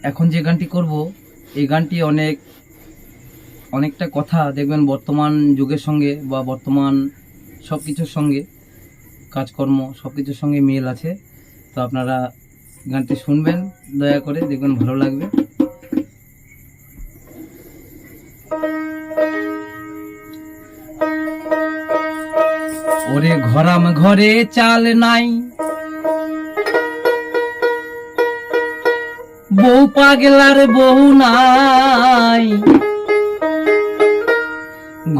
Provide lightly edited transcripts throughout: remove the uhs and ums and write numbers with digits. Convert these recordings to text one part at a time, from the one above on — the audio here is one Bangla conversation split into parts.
এখন যে গানটি করব এই গানটি অনেকটা কথা দেখবেন বর্তমান যুগের সঙ্গে বা বর্তমান সব কিছুর সঙ্গে কাজকর্ম সব কিছুর সঙ্গে মিল আছে। তো আপনারা গানটি শুনবেন, দয়া করে দেখবেন ভালো লাগবে। ওরে ঘরাম ঘরে চাল নাই, বউ পাগলার বউ নাই,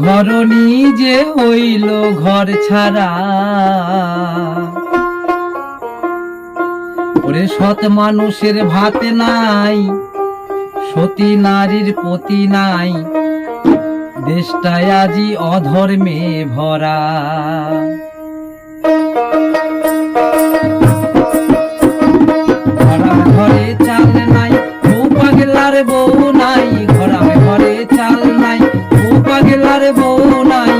ঘর নিজে হইল ঘর ছাড়া। ওরে সৎ মানুষের ভাত নাই, সতী নারীর পতি নাই, দেশটায় আজি অধর্মে ভরা। ঘরাম ঘরে চাল নাই, বউ পাগলার বউ নাই, ঘরাম ঘরে চাল নাই, বউ পাগলার বউ নাই,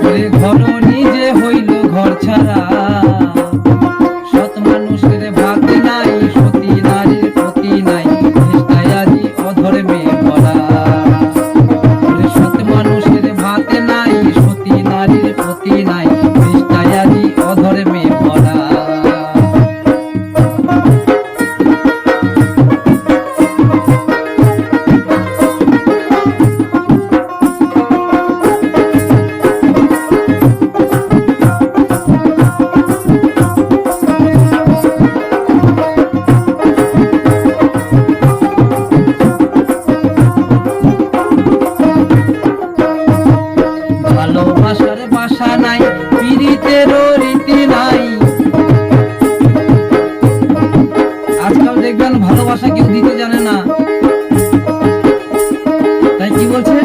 ওরে ঘর নিজে হইল ঘর ছাড়া। সৎ মানুষের ভাত নাই, সতী নারীর পতি নাই, দেশটায় আজি অধর্মে ভরা। ওরে সৎ মানুষের ভাত নাই, সতী নারীর পতি নাই, দেশটায় আজি অধর্মে ভরা। ভালোবাসার বাসা নাই, পীড়িতেরও রীতি নাই। আজকাল দেখবেন ভালোবাসা কেউ দিতে জানে না, তাই কি বলছে?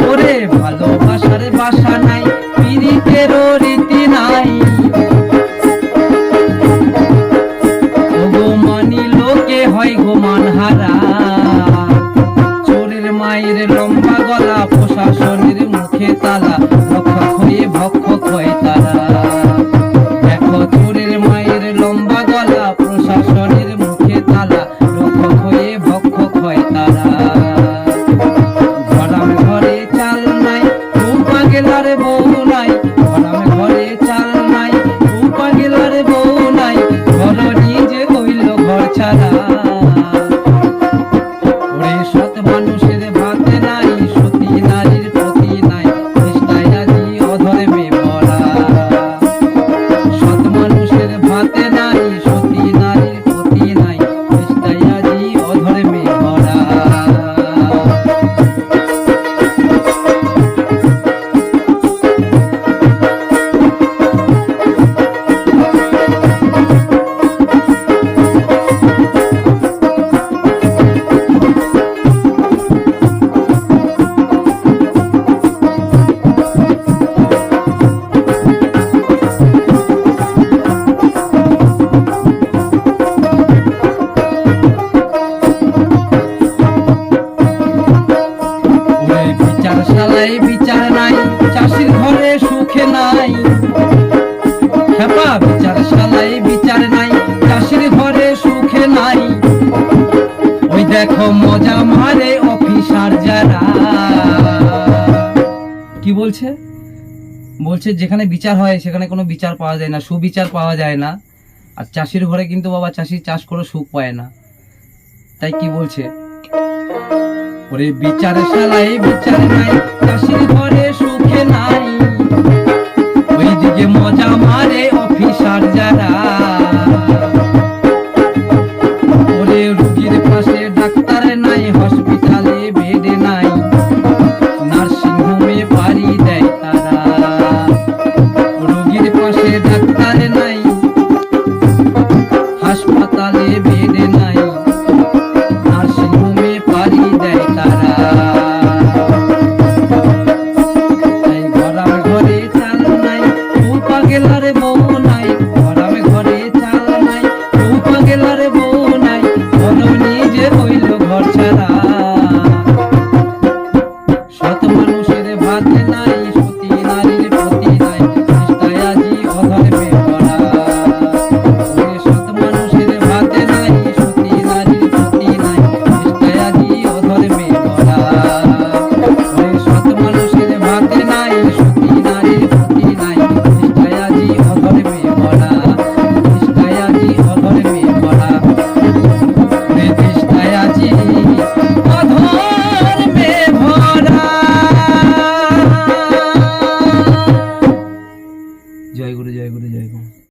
ওরে ভালোবাসার বাসা নাই, পীড়িতেরও রীতি নাই, ওগো মানি লোকে হয় গো মানহারা। চোরের মায়ের লম্বা গলা, প্রশাসনের মুখে তালা, রক্ষক হয়ে ভক্ষক হয় তারা। দেখো চোরের মায়ের লম্বা গলা, প্রশাসনের মুখে তালা, রক্ষক হয়ে ভক্ষক হয় তারা। ঘরাম ঘরে চাল নাই, বউ পাগলার বউ নাই, ঘরাম ঘরে চাল নাই, বউ পাগলার বউ নাই, ঘর নিজে হইল ঘর ছাড়া। ওরে সৎ মানুষের ভাত নাই, সতী নারীর পতি নাই, দেশটায় আজি অধর্মে ভরা। সৎ মানুষের ভাত নাই, সতী নারীর পতি নাই, দেশটায় আজি অধর্মে ভরা। বিচারশালায় বিচার নাই, চাষির ঘরে সুখে নাই। খেপা বিচারশালায় বিচার নাই, চাষির ঘরে সুখে নাই, ওই দেখো মজা মারে অফিসার যারা। কি বলছে? বলছে যেখানে বিচার হয় সেখানে কোনো বিচার পাওয়া যায় না, সুবিচার পাওয়া যায় না। আর চাষির ঘরে কিন্তু বাবা চাষি চাষ করে সুখ পায় না। তাই কি বলছে? ওরে বিচারশালায় বিচার নাই, চাষির ঘরে সুখে নাই, ওইদিকে মজা মারে অফিসার যারা।